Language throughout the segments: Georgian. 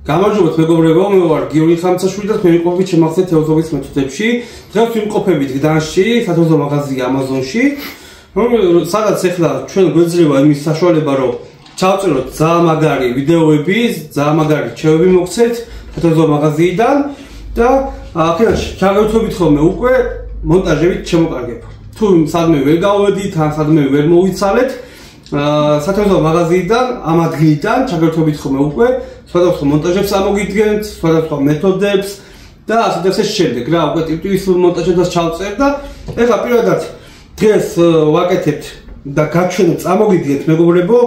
გამარჯობათ მეგობრებო, მე ვარ გიორგი ხამცაშვილი და თქვენ ვიყოფებით შემახსენეთ თეოსოფიის მეთოდებში. დღეს ვიმყოფებით გდანში, სათევზო მაღაზია Amazon-ში, სადაც ახლა ჩვენ გვეძლევა იმის საშუალება, რომ ჩავწეროთ ძალიან მაგარი ვიდეოები, ძალიან მაგარი რჩევები მოგცეთ სათევზო მაღაზიიდან და აქედან ჩაგავთობით ხოლმე უკვე მონტაჟებით შემოკარგებ. თუ სადმე ვერ გავვედით, ან სადმე ვერ მოვიცალეთ, სათევზო მაღაზიიდან ამ ადგილიდან ჩაგავთობით ხოლმე უკვე სხვადასხვა მონტაჟებს ამოგიდგენთ, სხვადასხვა მეთოდებს და ასე შემდეგ. რა, უკვე ტიპის მონტაჟებას ჩავწერ და ეხლა პირადად დღეს ვაკეთებთ და გაჩვენებთ, ამოგიდგენთ მეგობრებო,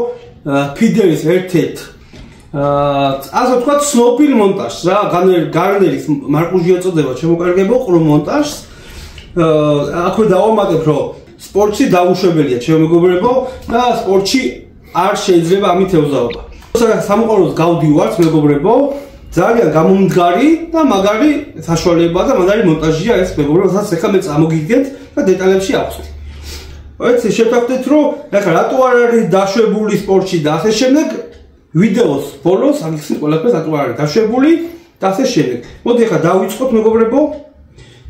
ფიდერის ერთ-ერთ ასე ვთქვათ, ცნობილ მონტაჟს რა, გარნერის მარკუჟი ეწოდება შემოკარგებო ყრუ მონტაჟს. აქვე დავამატებ, რომ სპორტში დაუშვებელია ჩემო მეგობრებო და სპორტში არ შეიძლება ამით ევზაობა. სამყაროს გავდივართ მეგობრებო, ძალიან გამომდგარი და მაგარი საშუალება და მაგარი მონტაჟია ეს მეგობრებო, სადაც ახლა მე წამოგიდგენთ და დეტალებში ავხსნით. ეცე შევთანხმდეთ, რომ ახლა რატო არ არის დაშვებული სპორტში და ასე შემდეგ, ვიდეოს ბოლოს აღიხსნით ყველაფერს რატო არ არის დაშვებული და ასე შემდეგ. მოდი ახლა დავიწყოთ მეგობრებო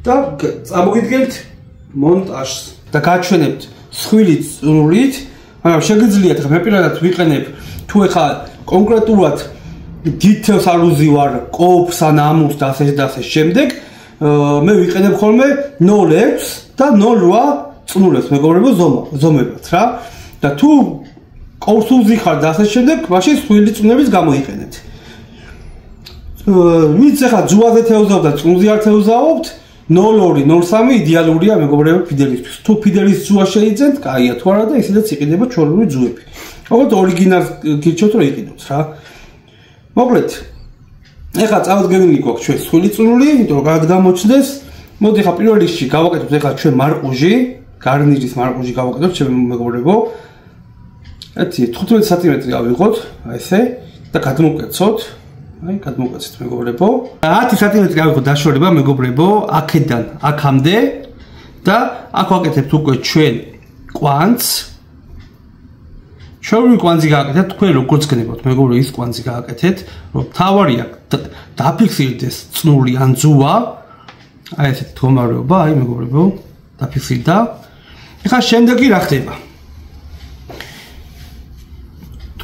და წამოგიდგენთ მონტაჟს და გაჩვენებთ სხვილი წნულით, მაგრამ შეგიძლიათ ახლა მე პირადად ვიყენებ თუ ახლა კონკრეტულად details არ უზივარ კოპს ან ამურს და ასე შემდეგ, მე ვიყენებ ხოლმე 0.6 და 0.8 წნულებს მეგობრებო ზომებად რა და თუ კოპს უზიხარ და ასე შემდეგ, მაშინ სხვილი წნულების გამოიყენეთ. ვინც ახლა ძუაზე თევზაობ და წნულზე არ თევზაობთ, 0.2 0.3 იდეალურია მეგობრებო ფიდელისთვის. თუ ფიდელის ძუა შეიძენთ, კაია, თუ არა და ისედაც იყიდება ჩვეულებრივი ძუები. ოღონდ ორიგინალს გირჩევთ რომ იყიდოთ რა. მოკლედ, ეხლა წავდგენილი გვაქვს ჩვენ სხვილი წნული, იმიტომ რომ კარგად გამოჩნდეს. მოდი ახლა პირველ რიგში გავაკეთებთ ახლა ჩვენ მარკუჟი, გარნირის მარკუჟი გავაკეთებთ ჩემო მეგობრებო. 15 სანტიმეტრი ავიღოთ, აი ესე და გადმოვკეცოთ. აი, გადმოვკეცეთ მეგობრებო. 10 სანტიმეტრი ავიღოთ დაშორება მეგობრებო, აქედან აქამდე და აქ ვაკეთებთ უკვე ჩვენ კვანძს. ჩვენი კვანძი გააკეთეთ, თქვენ როგორც გნებავთ მეგობრებო, ის კვანძი გააკეთეთ, რომ თავარია დაფიქსირდეს წნული ან ძუა. აი ესეთი მდგომარეობა, აი მეგობრებო, დაფიქსირდა. ეხლა შემდეგი რა ხდება?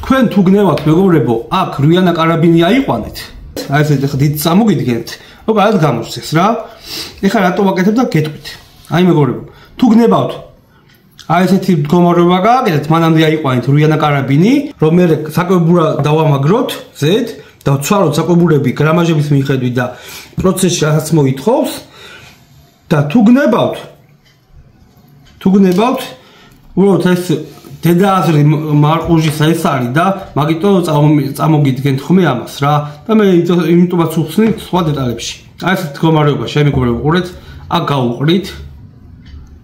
თქვენ თუ გნევათ მეგობრებო, აქ რვიანა კარაბინი აიყვანეთ. აი ესეთი ხა დიდ წამოგიდგენთ, რომ კარგად გამოჩნდეს რა. ეხლა რატო ვაკეთებ და გეტყვით. აი მეგობრებო, თუ გნებავთ აი ესეთი მდგომარეობა გააკეთეთ, მანამდე აიყვანეთ რვიანა კარაბინი, რომ მე საკვებურა დავამაგროთ ზედ და ვცვალოთ საკვებურები გრამაჟების მიხედვით და პროცესში რასაც მოითხოვს და თუ გნებავთ, უბრალოდ ეს დედააზრი მარკუჟის ეს არის და მაგიტო წამოგიდგენთ ხმე ამას რა და მე იმიტომაც უხსნი სხვა დეტალებში. აი ესეთი მდგომარეობა შემეგობრებო, ყურეთ,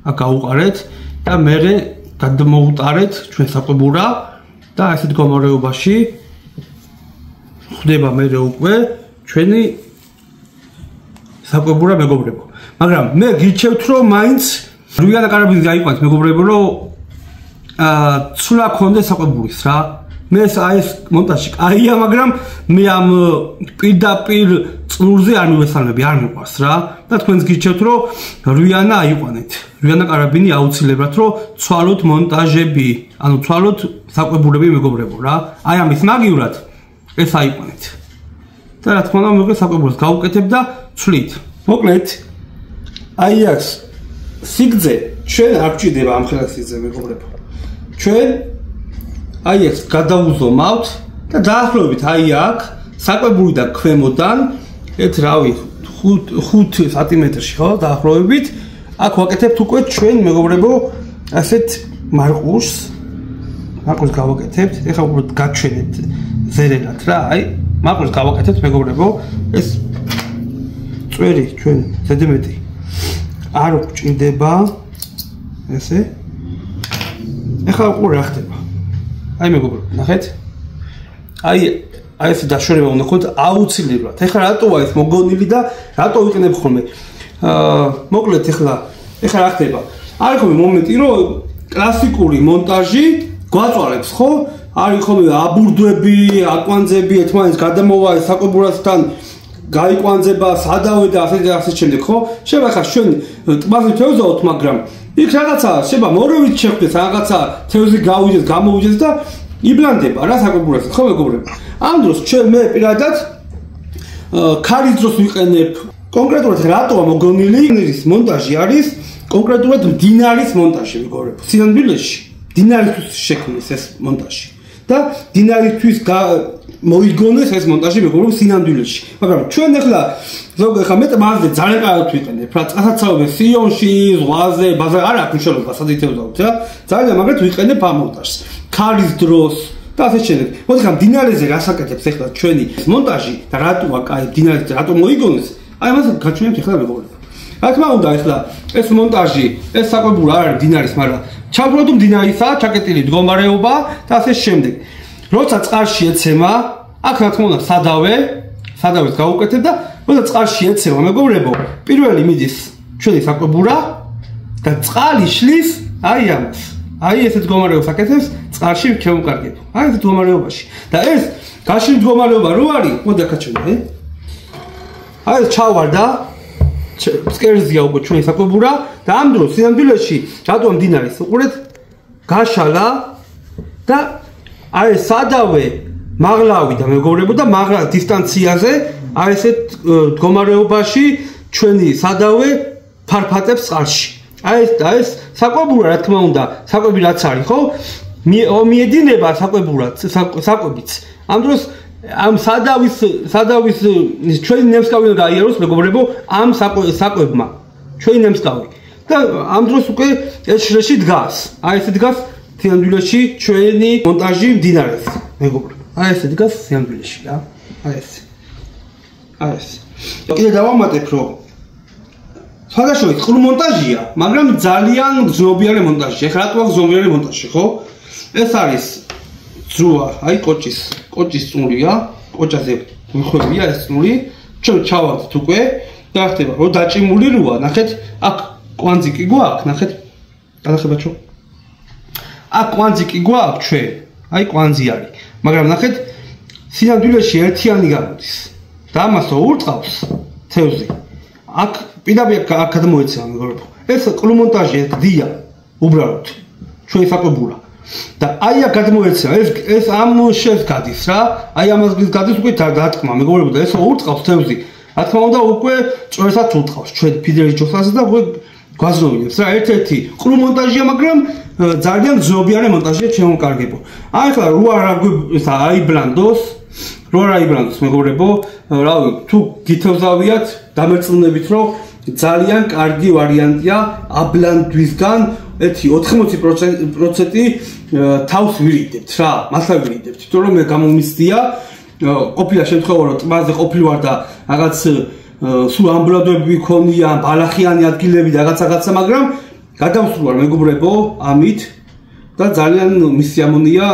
აქ გაუყარეთ და მე გადმოუტარეთ ჩვენ საკვებურა და ასეთ მდგომარეობაში ხდება მე უკვე ჩვენი საკვებურა მეგობრებო. მაგრამ მე გირჩევთ რომ მაინც რვიანა კარაბინი გაიყვანეთ მეგობრებო, რომ ცულა ქონდეს საკვებურის რა. მე ეს მონტაჟი კაია, მაგრამ მე ამ პირდაპირ წნულზე არ მივესალმები, არ მიყვარს რა და თქვენს გირჩევთ რომ რვიანა აიყვანეთ. რვიანა კარაბინი აუცილებლად რომ ცვალოთ მონტაჟები, ანუ ცვალოთ საკვებურები მეგობრებო რა. აი ამის მაგივრად ეს აიყვანეთ. და რა თქმა უნდა მე საკვებურს გავუკეთებ და ცვლით. მოკლედ, აი აქ სიგძე ჩვენ არ გვჭირდება ამ ხელა სიგძე მეგობრებო. ჩვენ აი ეს გადავუზომავთ და დაახლოებით აი აქ საკვებურიდან ქვემოდან ერთ რავი 5 სანტიმეტრში ხო დაახლოებით აქ ვაკეთებთ უკვე ჩვენ მეგობრებო ასეთ მარკუჟს გავაკეთებთ. ეხლა უბრალოდ გაჩვენებთ ზერელად რა. აი მარკუჟს გავაკეთებთ მეგობრებო, ეს წვერი ჩვენ ზედმეტი არ გვჭირდება ესე. ეხლა უყურე რა ხდება. აი მეგობრებო, ნახეთ? აი ეს დაშორება უნდა გქონდეთ აუცილებლად. ეხლა რატოა ეს მოგონილი და რატო ვიყენებ ხოლმე? მოკლედ ეხლა რა ხდება? არის ხოლმე მომენტი, რომ კლასიკური მონტაჟი გვაწვალებს ხო? არის ხოლმე აბურდვები, აკვანძები, ერთმანეთს გადამოვა საკვებურასთან გაიკვანძება, სადავე და ასე შემდეგ, ხო? შეიძლება ხა ჩვენ ტბაზე თევზაოთ, მაგრამ იქ რაღაცა შეიძლება მორევით შეხვდეს, რაღაცა თევზი გავიდეს, გამოვიდეს და იბლანდება რა საკვებურასთან, ხო მეგობრებო? ამ დროს ჩვენ მე პირადად ქარის დროს ვიყენებ კონკრეტულად რატოა მოგონილი ის მონტაჟი არის კონკრეტულად მდინარის მონტაჟი მეგობრებო. სინამდვილეში მდინარისთვის შექმნეს ეს მონტაჟი და მდინარისთვის მოიგონეს ეს მონტაჟი მეგობრებო სინამდვილეში. მაგრამ ჩვენ ახლა ზოგადად მე ტბაზე ძალიან კარგად ვიყენებ რა წასაცავებ სიონში, ზღვაზე, ბაზარ არ აქვს მნიშვნელობა სადითევზავთ რა. ძალიან მაგრად ვიყენებ ამ მონტაჟს. ქარის დროს და ასე შემდეგ. მოდი ხა მდინარეზე რასაკეთებს ახლა ჩვენი მონტაჟი და რატოა კაი მდინარეზე რატო მოიგონეს? აი მას გაჩვენებთ ახლა მეგობრებო. რა თქმა უნდა ახლა ეს მონტაჟი, ეს საკვებურა არ არის მდინარის, მაგრამ ჩავდროთ მდინარისაა, ჩაკეტილი მდგომარეობა და ასე შემდეგ. როცა წყარში ეცემა, აქ რა თქმა უნდა სადავეს გავუკეთებ და როცა წყარში ეცემა მეგობრებო, პირველი მიდის ჩვენი საკვებურა და წყალი შლის აი ამას. აი ესეთ მდგომარეობას აკეთებს წყარში შემოკარგება. აი ესეთ მდგომარეობაში. და ეს გაშლილი მდგომარეობა რო არის, მოდი აქ აჩვენე. აი ეს ჩავარდა სკერზია უკვე ჩვენი საკვებურა და ამ დროს სინამდვილეში რატომ მდინარის უყურეთ გაშალა და აი ეს სადავე მაღლავი და მეგობრებო და მაღლა დისტანციაზე აი ესეთ მდგომარეობაში ჩვენი სადავე ფარფატებს წყალში. აი ეს საკვებურა რა თქმა უნდა საკვები რაც არის ხო მიედინება საკვებიც ამ დროს ამ სადავის ჩვენი ნემსკავი უნდა აიაროს მეგობრებო ამ საკვებმა ჩვენი ნემსკავი და ამ დროს უკვე ეს შრეში დგას აი ესე დგას სინამდვილეში ჩვენი მონტაჟი მდინარეს მეგობრებო აი ესე დგას სინამდვილეში რა აი ესე კიდე დავამატებ რომ სხვადასხვა ყრუ მონტაჟია მაგრამ ძალიან გზნობიარე მონტაჟი ეხლა რატოა გზნობიარე მონტაჟი ხო ეს არის ძრუა აი კოჭის წნულია კოჭაზე ვიხვევია ეს წნული ჩვენ ჩავარდით უკვე და ხდება რომ დაჭიმული როა ნახეთ აქ კვანძი კი გვაქვს ნახეთ გადახება ჩვენ აქ კვანძი კი გვაქვს ჩვენ აი კვანძი არის მაგრამ ნახეთ სინამდვილეში ერთიანი გამოდის და ამას ურწყავს თევზი აქ პირდაპირ აქ გადმოეცემა მეგობრებო ეს ყრუ მონტაჟია გდია უბრალოდ ჩვენი საკვებურა და აი აქ გადმოეცემა ეს ამ შეს გადის რა აი ამას გადის უკვე დათქმა მეგობრებო და ეს ურწყავს თევზი რა თქმა უნდა უკვე წვერსაც ურწყავს ჩვენ ფიდერის ჯოხლაზე და უკვე გვაზროვინებს რა ერთ-ერთი ყრუ მონტაჟია მაგრამ ძალიან გზნობიარე მონტაჟია შემოკარგებო აი ახლა რო არ აიბრანდოს მეგობრებო რავი თუ გითევზავიათ დამერწმუნებით რომ ძალიან კარგი ვარიანტია აბლანდვისგან ერთი 80% თავს ვირიდებთ რა მასა ვირიდებთ თვითონ რომ მე გამომიცდია ყოფილა შემთხვევა რომ ტბაზე ყოფილვარ და რაღაც სულ ამბლადოები მქონია ბალახიანი ადგილები და რაღაცა მაგრამ გადავსრულვარ მეგობრებო ამით და ძალიან მისიამონია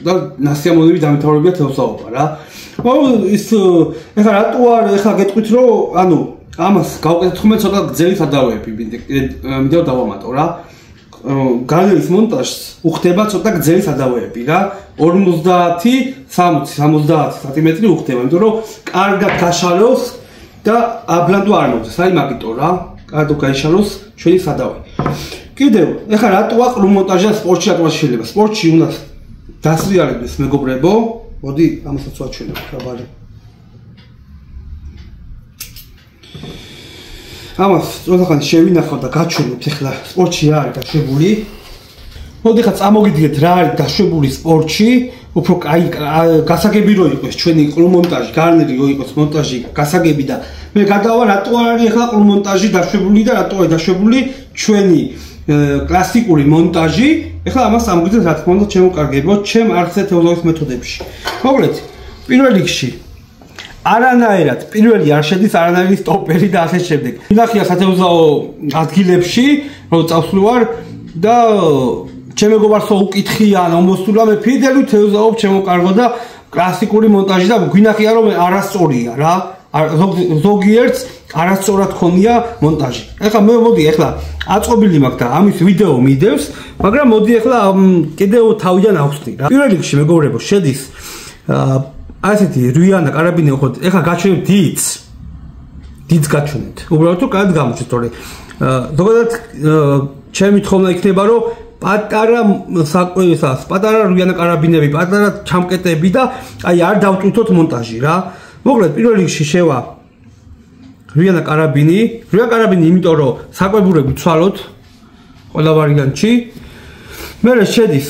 და ნასიამონები დამთავრებია თევზაობა რა ის ეხლა რატო არ ეხლა გეტყვით რომ ანუ ამას გავუკეთეთ ხომ ცოტა გძელი სადავეები მინდა დავამატო რა გალერის მონტაჟს უხდება ცოტა გძელი სადავეები რა 50-60 სანტიმეტრი უხდება იმიტომ რომ კარგად გაშალოს და აბლანდო არ მოხდეს აი მაგიტო რა კარგად გაიშალოს ჩვენი სადავე კიდევ ეხლა რატოა ყრუ მონტაჟია სპორტში რატო შეიძლება სპორტში უნდა დასრიალებდეს მეგობრებო მოდი ამასაც ვაჩვენებ ხაბარი ამას ზოგადად შევინახავ და გაჩვენებთ ეხლა სპორტში რა არის დაშვებული მოდი ხა წამოგიდგეთ რა არის დაშვებული სპორტში უფრო კაი გასაგები რო იყოს ჩვენი ყრუ მონტაჟი გარნერი რო იყოს მონტაჟი გასაგები და მე გადავა რატო არის ეხლა ყრუ მონტაჟი დაშვებული და რატოა დაშვებული ჩვენი კლასიკური მონტაჟი ეხლა ამას ამგვიზეთ რა თქმა უნდა შემოკარგებო ჩემ არხზე თევზაობის მეთოდებში მოკლედ პირველ რიგში არანაირად პირველი არ შედის არანაირი სტოპერი და ასე შემდეგ ნახია სათევზაო ადგილებში რომ წავსვლივარ და ჩემეგობარსო უკითხიან ომოსულა მე ფიდელი თევზაობ შემოკარგო და კლასიკური მონტაჟი და გვინახია რომ არასწორია რა ზოგიერთს არასწორად ქონია მონტაჟი. ეხლა მე მოდი ეხლა აწყობილი მაქვს და ამის ვიდეო მიდევს, მაგრამ მოდი ეხლა კიდევ თავიდან ავხსნი რა. პირველ რიგში მეგობრებო, შედის ასეთი რუიანა კარაბინე ხო ეხლა გაჩვენებ დიდს გაჩვენეთ. უბრალოდ თუ კარგად გამოჩნდეთ, თორე ზოგადად ჩემი თხოვნა იქნება რომ პატარა პატარა რუიანა კარაბინები, პატარა ჩამკეტები და აი არ დავტვირთოთ მონტაჟი რა. მოკლედ პირველ რიგში შევა რუიანა კარაბინი, იმიტომ რომ საკვებურები ცვალოთ ყველა ვარიანტში. მერე შედის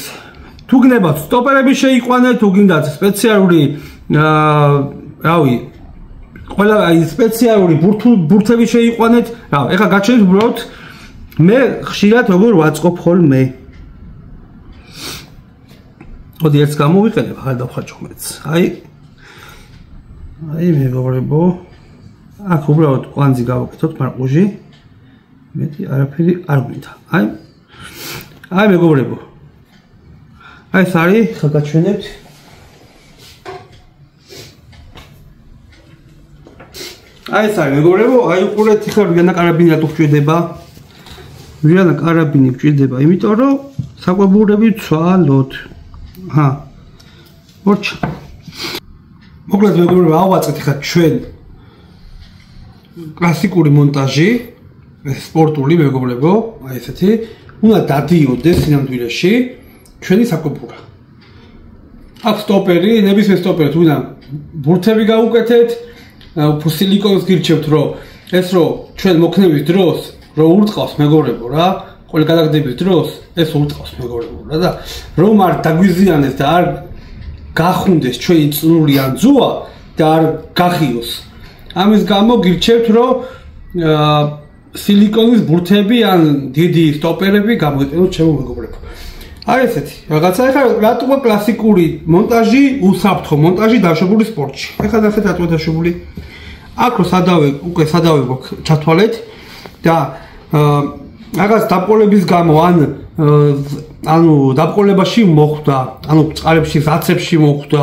თუ გნებათ სტოპერები შეიყვანეთ, თუ გინდათ სპეციალური რავი ყველა აი სპეციალური ბურთები შეიყვანეთ. რა, ეხლა გაჩვენეთ უბრალოდ მე ხშირად როგორ ვაწყობ ხოლმე. მოდი ერთს გამოვიყენებ, ახლა დავხაჭო მეც. აი მეგობრებო, აქ უბრალოდ კვანძი გავაკეთოთ მარყუჟი. მეტი არაფერი არ გვინდა. აი მეგობრებო. აი ეს არის, ხა გაჩვენებთ. აი ეს არის მეგობრებო, აი უყურეთ ხა რუიანა კარაბინი რატო გვჭირდება? რუიანა კარაბინი გვჭირდება, იმიტომ რომ საკვებურები ცვალოთ. მორჩა. მოკლედ მეგობრებო, ავაწყეთ ხა ჩვენ კლასიკური მონტაჟი, სპორტული მეგობრებო, აი ესეთი, უნდა დადიოდეს სინამდვილეში ჩვენი საკვებურა. აქ სტოპერი, ნებისმიერ სტოპერს უნდა ბურთები გავუკეთეთ, სილიკონს გირჩევთ, რომ ეს რომ ჩვენ მოქნების დროს რომ ურტყავს მეგობრებო რა, ყველა გადაგდების დროს ეს ურტყავს მეგობრებო რა და რომ არ დაგვიზიანეს და არ გახუნდეს ჩვენი წნული ან ძუა და არ გახიოს. ამის გამო გირჩევთ, რომ სილიკონის ბურთები ან დიდი სტოპერები გამოიყენოთ ჩემო მეგობრებო. აი ესეთი რაღაცა. ეხლა რატოა კლასიკური მონტაჟი, უსაფრთხო მონტაჟი დაშვებული სპორტში? ეხლა ნახეთ რატოა დაშვებული. აქ რო სადავე გვაქვს ჩათვალეთ და რაღაც დაბყოლების გამო ანუ დაბყოლებაში მოხვდა, ანუ წყარებში, ზაცებში მოხვდა,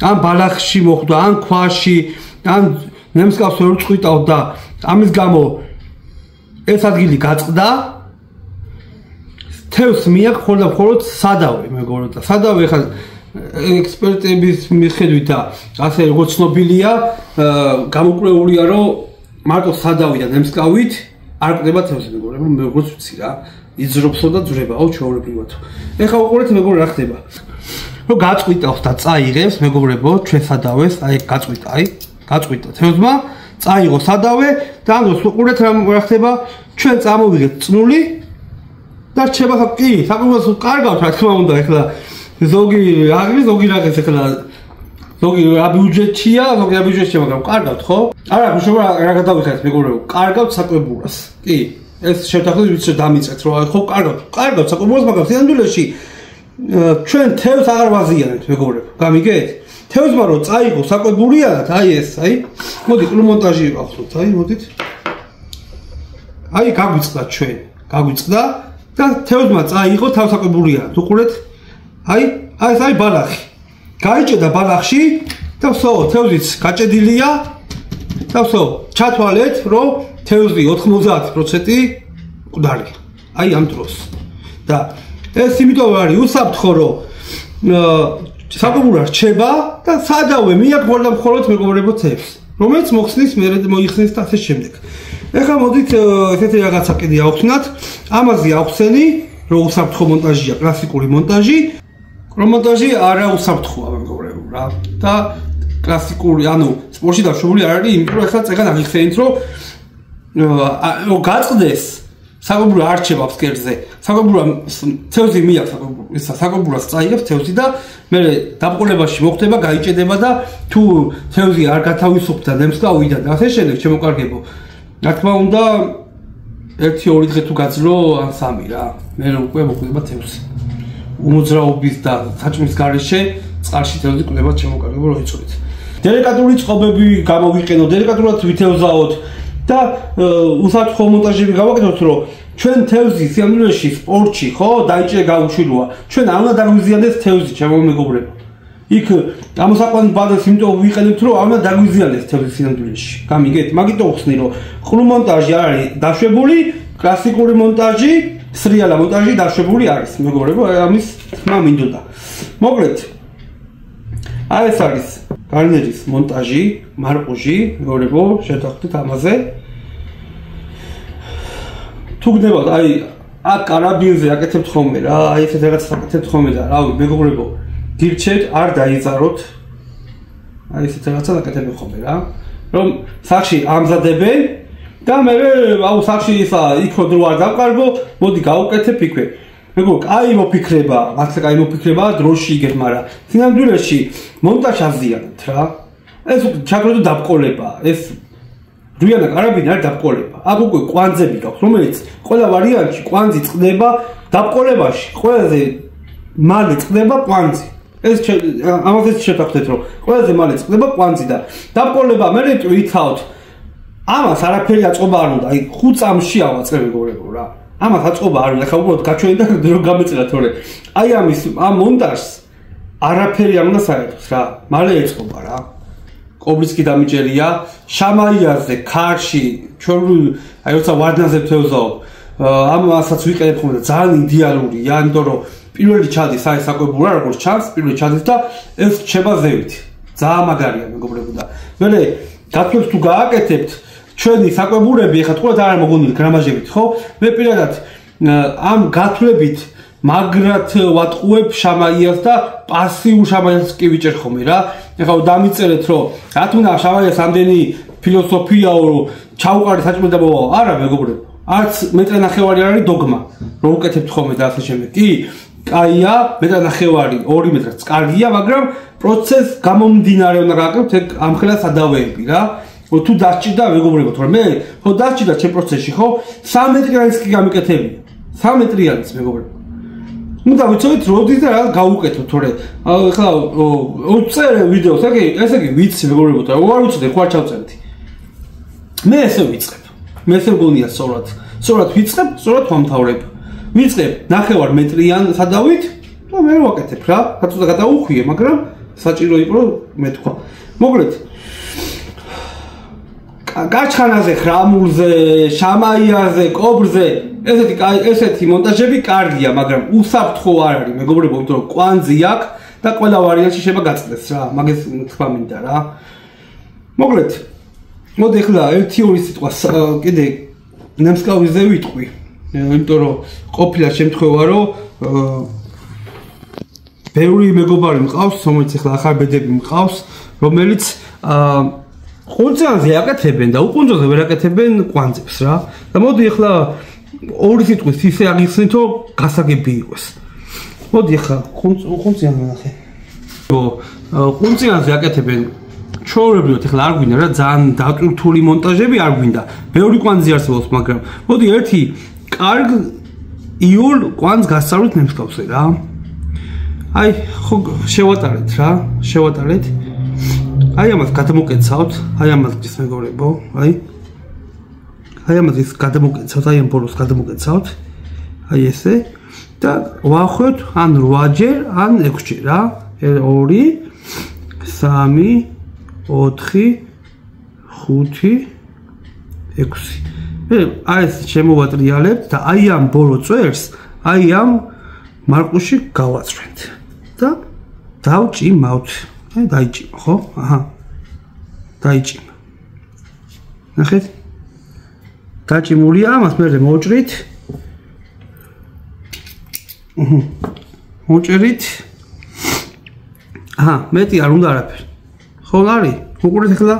ან ბალახში მოხვდა, ან ქვაში, ან ნემსკავს ვერ წყვიტავ და ამის გამო ეს ადგილი გაწყდა. თევს მიაქვს მხოლოდ სადავე მეგობრებო და სადავე ხა ექსპერტების მიხედვით და ასე როგორც ცნობილია, გამოკვლეულია რომ მარტო სადავი და ნემსკავით არ ყდება თევზი მეგობრებო, მე როგორც ვიცი რა, იძრობსო და ძვრებაო ჩვეულებრივად. ეხლა უყურეთ მეგობრებო რა ხდება. რომ გაწყვიტავს და წაიღებს მეგობრებო ჩვენ სადავეს, აი გაწყვიტა თევზმა, წაიღო სადავე და ამ დროს უყურეთ რა ხდება, ჩვენ წამოვიღეთ წნული და რჩება კი, საკუთრებას კარგავთ რა თქმა უნდა, ეხლა ზოგი რაღაც ეხლა ზოგი რა ბიუჯეტია, მაგრამ კარგავთ ხო? არა, უშუალო რა გადავიხარეთ მეგობრებო, კარგავთ საკვებურას. კი, ეს შევთანხმდით ვიცი რომ დამიწეთ რომ ხო კარგავთ საკვებურას, მაგრამ სინამდვილეში ჩვენ თევზს აღარ ვაზიანებთ მეგობრებო. გამიგეთ? თევზმა რომ წაიღო საკვებურიანად, აი ეს, მოდი კლუმონტაჟი ავხსნათ, მოდით. აი გაგვიწყდა და თევზმა წაიღო თავსაკვებურიანად. უყურეთ? აი ეს არის ბალახი. გაიჭედა ბალახში და თევზიც გაჭედილია და ჩათვალეთ რომ თევზი 90% მკვდარია. აი ამ დროს. და ეს იმიტომ არის უსაფრთხო რომ საკვებურა რჩება და სადავე მიაქვს მხოლოდ მეგობრებო თევზს, რომელიც მოიხსნის და ასე შემდეგ. ეხლა მოდით ესეთი რაღაცა კიდე ავხსნათ. ამაზე ავხსენი რომ უსაფრთხო მონტაჟია კლასიკური მონტაჟი. მონტაჟი არა უსაფრთხოა მეგობრებო რა. და კლასიკური, ანუ სპორტში დაშვებული არ არის, იმიტომ რომ ეხლა წეგან აღიხსენით რომ გაწყდეს საკვებურა არ რჩება ფსკერზე. საკვებურა თევზი მიაქვს საკვებურას წაიღებს თევზი და მე დაბყოლებაში მოხდება, გაიჭედება და თუ თევზი არ გათავისუფლდა ნემსკავიდან და ასე შემდეგ შემოკარგებო. რა თქმა უნდა 1-2 დღე თუ გაძლო ან 3 რა. მე უკვე მოხდება თევზი. უმოძრაობის და საჭმის გარეშე წყალში თევზი ყდება შემოკარგებო რო იწვით. დელიკატური წყობები გამოვიყენოთ, დელიკატურად ვითევზაოთ და უსაფრთხო მონტაჟები გავაკეთოთ, რომ ჩვენ თევზი სიამოვნებაში სპორტში ხო დაიჭირე გაუშვიროა. ჩვენ არ უნდა დაგვიზიანდეს თევზი, ჩემო მეგობრებო. იქ ამოსაყვანო ბაზას იმიტომ ვიყენებთ, რომ ამა დაგვიზიანდეს თებლის სინამდვილეში. გამიგეთ? მაგიტომ ხსნი, რომ ყრუ მონტაჟი არის დაშვებული, კლასიკური მონტაჟი, სრიალა მონტაჟი დაშვებული არის. მეგობრებო, ამის თქმა მინდოდა. მოკლედ აი ეს არის გარნერის მონტაჟი, მარყუჟი, მეგობრებო, შევთანხმდით ამაზე. თუ გნებავთ, აი აქ კარაბინზე აკეთებთ ხოლმე რა, აი ესეთ რაღაცას აკეთებთ ხოლმე და რავი, მეგობრებო, გირჩეთ, არ დაიძაროთ. აი ესეთ რაღაცას აკეთებთ ხოლმე რა, რომ სახში ამზადებენ და მე აუ სახში ისა იქ დრო არ დავკარგო, მოდი გავუკეთებ იქვე. მეგობრებო, კაი მოფიქრება, მართლა კაი მოფიქრება, დროში იგებ, მაგრამ სინამდვილეში მონტაჟს აზიანებთ რა. ეს ჩაგროდო დაბყოლება, ეს რუიანა კარაბინი არის დაბყოლება. აქ უკვე კვანძები გაქვს, რომელიც ყველა ვარიანტში კვანძი წყდება დაბყოლებაში. ყველაზე მალე წყდება კვანძი. ეს ამაზე შევთანხმდეთ, რომ ყველაზე მალე წყდება კვანძი და დაბყოლება მე თვითავთ. ამას არაფერი აწყობა არ უნდა, აი 5 წამში ავაწყებ მეგობრებო რა. ამას აწყობა არ უნდა, ხა უბრალოდ გაჩვენე და დრო გამეწერა თორე. აი ამ მონტაჟს არაფერი არ უნდა საერთოდ რა. მალე ეწყობა რა. კობრიცკი დამიჭერია, შამაიაზე, ქარში, ჩვენ აი როცა ვარდნაზე ვთევზაობ, ამასაც ვიყენებ ხოლმე და ძალიან იდეალურია, იმიტომ რომ პირველი ჩადის აი საკვებურა, როგორც ჩანს, პირველი ჩადის და ეს რჩება ზევით. ძალიან მაგარია მეგობრებო და მე გათვლებს თუ გააკეთებთ, ჩვენი საკვებურები ეხლა თქვათ არ მოგონილი გრამაჟებით, ხო? მე პირადად ამ გათვლებით მაგრად ვატყუებ შამაიას და პასიურ შამაიას კი ვიჭერ ხოლმე რა. ეხლა დამიწერეთ რომ რა თქმა უნდა შამაიას ამდენი ფილოსოფიაო რომ ჩაუყარი საჭმელი და მოვა. არა მეგობრებო, არც მეტრე ნახევარი არის დოგმა, რომ უკეთებთ ხოლმე და ასე შემდეგ. კი, კაია, მეტრე ნახევარი 2 მეტრაც კარგია, მაგრამ პროცესს გამომდინარე უნდა გააკეთოთ ეგ ამხელა სადავეები რა. თუ დასჭირდა მეგობრებო, თორე მე ხო დასჭირდა ჩემ პროცესში, ხო 3 მეტრიანიც კი გამიკეთებია. 3 მეტრიანიც მეგობრებო. უნდა ვიცოდეთ როდის და რა გავუკეთოთ, თორე ახლა უწერე ვიდეოს, ესე იგი ვიცი მეგობრებო, და არ ვიცოდე ხო არ ჩავწერდი. მე ესე ვიწყებ. მე ესე მგონია სწორად ვიწყებ, სწორად ვამთავრებ. ვიწყებ 9 მეტრიან სადავით და მე ვაკეთებ რა. კაცო გადაუხვიე, მაგრამ საჭირო იყო რომ მე თქვა. მოკლედ გაჩხანაზე, ხრამულზე, შამაიაზე, კობრზე, ესეთი მონტაჟები კარგია, მაგრამ უსაფრთხო არ არის, მეგობრებო, იმიტომ რომ კვანძი აქვს და ყველა ვარიანტში შეიძლება გაწყდეს რა, მაგას თქვა მინდა რა. მოკლედ, მოდი ახლა 1-2 სიტყვა კიდე ნემსკავიზე ვიტყვი, იმიტომ რომ ყოფილა შემთხვევა, რომ ბევრი მეგობარი მყავს, რომელიც ახლა ახალ ბედები მყავს, რომელიც ყუნწიანზე აკეთებენ და უყუნწოზე ვერ აკეთებენ კვანძებს რა. და მოდი ახლა 2 სიტყვის ისე აღიხსნით, რომ გასაგები იყოს. მოდი ახლა ყუნწიანზე ნახე. ყუნწიანზე აკეთებენ ჩვეულებრივად ახლა არ გვინდა რა, ძალიან დატვირთული მონტაჟები არ გვინდა. ბევრი კვანძი არსებობს, მაგრამ მოდი ერთი კარგ იულ კვანძს გასწავლით ნემსკავზე რა. აი ხო შევატარეთ რა, შევატარეთ. აი ამას გადმოკეცავთ, აი ამას ის მეგობრებო, აი ამას ის გადმოკეცავთ, აი ამ ბოლოს გადმოკეცავთ, აი ესე და ვახვევთ ან 8-ჯერ, ან 6-ჯერ რა, 2, 3, 4, 5, 6. მე აი ეს შემოვატრიალებთ და აი ამ ბოლო წვერს, აი ამ მარყუში გავაწვენთ და დავჭიმავთ. აი დაიჭიმა, ხო? აჰა. დაიჭიმა. ნახეთ? დაჭიმულია, ამას მე მოვჭრით. მოვჭრით. აჰა, მეტი არ უნდა არაფერი. ხო არის? უყურეთ ახლა.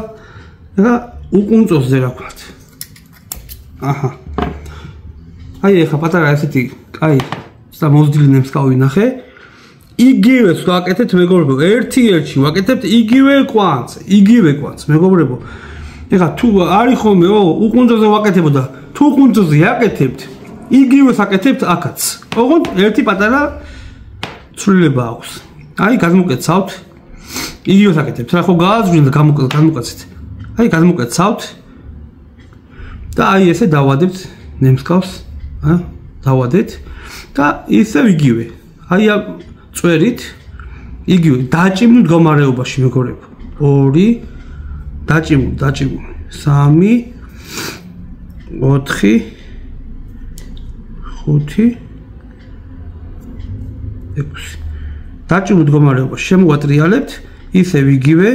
ახლა უყუნწოზე რა ვქნათ. აჰა. აი ახლა პატარა ესეთი, კაი, სა მოზრდილი ნემსკავი ნახე. იგივე ვაკეთებთ მეგობრებო, ერთ-ერთში ვაკეთებთ იგივე კვანძს, მეგობრებო. ეხლა თუ არის ხოლმე უყუნწოზე ვაკეთებო და თუ უყუნწოზე აკეთებთ, იგივეს აკეთებთ აქაც. ოღონდ ერთი პატარა ცვლილება აქვს. აი გადმოკეცავთ. იგივეს აკეთებთ. რა ხო გააზრუნეთ და გადმოკეცეთ. აი გადმოკეცავთ. და აი ესე დავადებთ ნემსკავს, დავადეთ და ისევ იგივე. აი წვერით იგივე დაჭიმულ მდგომარეობაში მეგობრებო. 2 დაჭიმული 3 4 5 6 დაჭიმულ მდგომარეობაში შემოვატრიალებთ ისევ იგივე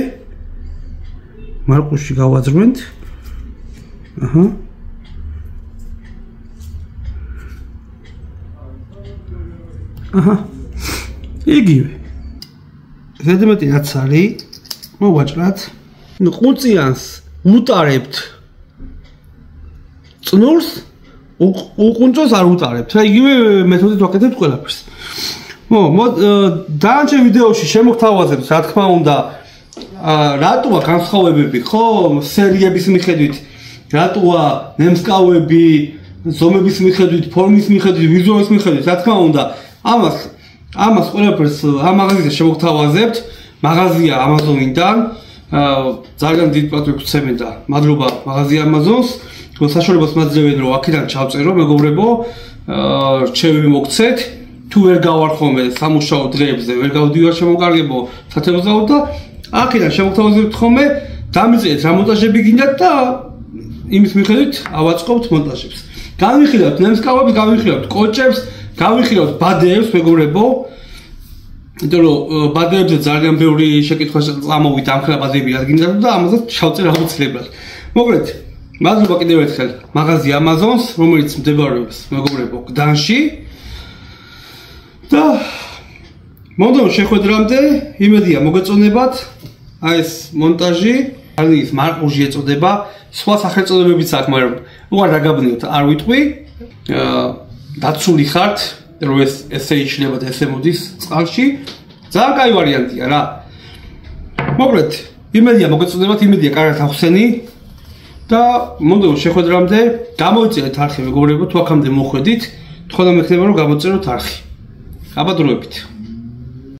მარკუსში გავაძრვენთ იგივე ზედმეტი რაც არის მოვაჭრათ ყუწიანს უტარებთ წნულს უყუნწოს არ უტარებთ რა იგივე მეთოდით ვაკეთებთ ყველაფერს დანარჩენ ვიდეოში შემოგთავაზებთ რა თქმა უნდა რატოა განსხვავებები ხო სერიების მიხედვით რატოა ნემსკავები ზომების მიხედვით ფორმის მიხედვით ვიზუალის მიხედვით რა თქმა უნდა ამას ყველაფერს ამ მაღაზიაზე შემოგთავაზებთ მაღაზია Amazon-დან ძალიან დიდ პატივს ვცემენ და მადლობა მაღაზია Amazon-ს საშუალებას მაძლევენ რომ აქედან ჩავწერო მეგობრებო რჩევები მოგცეთ თუ ვერ გავარხომე სამუშაო დღეებზე ვერ გავდივარ შემოგარგებო სათევზაოდ და აქედან შემოგთავაზებთ ხოლმე დამიწერეთ რა მონტაჟები გინდათ და იმის მიხედვით ავაწყობთ მონტაჟებს გავიხილავთ ნემსკავებს გავიხილავთ კოჭებს გავიხილავთ ბადეებს მეგობრებო იმიტომ რომ ბადეებზე ძალიან ბევრი შეკითხვა წამოვით ამ ხელ ბადეები ადგინდათ და ამასაც ჩავწერ აუცილებლად მოგეთ მადლობა კიდევ ერთხელ მაღაზია Amazon-ს რომელიც მდებარეობს მეგობრებო გდანში და მომდევნო შეხვედრამდე იმედია მოგეწონებათ აი ეს მონტაჟი არის მარკუჟი ეწოდება სხვა სახელწოდებებიც აქვს მაგრამ უარ დაგაბნიოთ არ ვიტყვი დაცული ხართ რომ ესე იშლება და ესე მოდის წყალში ძალიან კაი ვარიანტია რა მოგეთ იმედია მოგეწონებათ იმედია კარგად ახსენი და მომდევნო შეხვედრამდე გამოიწერეთ არხი მეგობრებო თუ აქამდე მოხვედით თქო და მექნება რომ გამოწეროთ არხი აბადროებით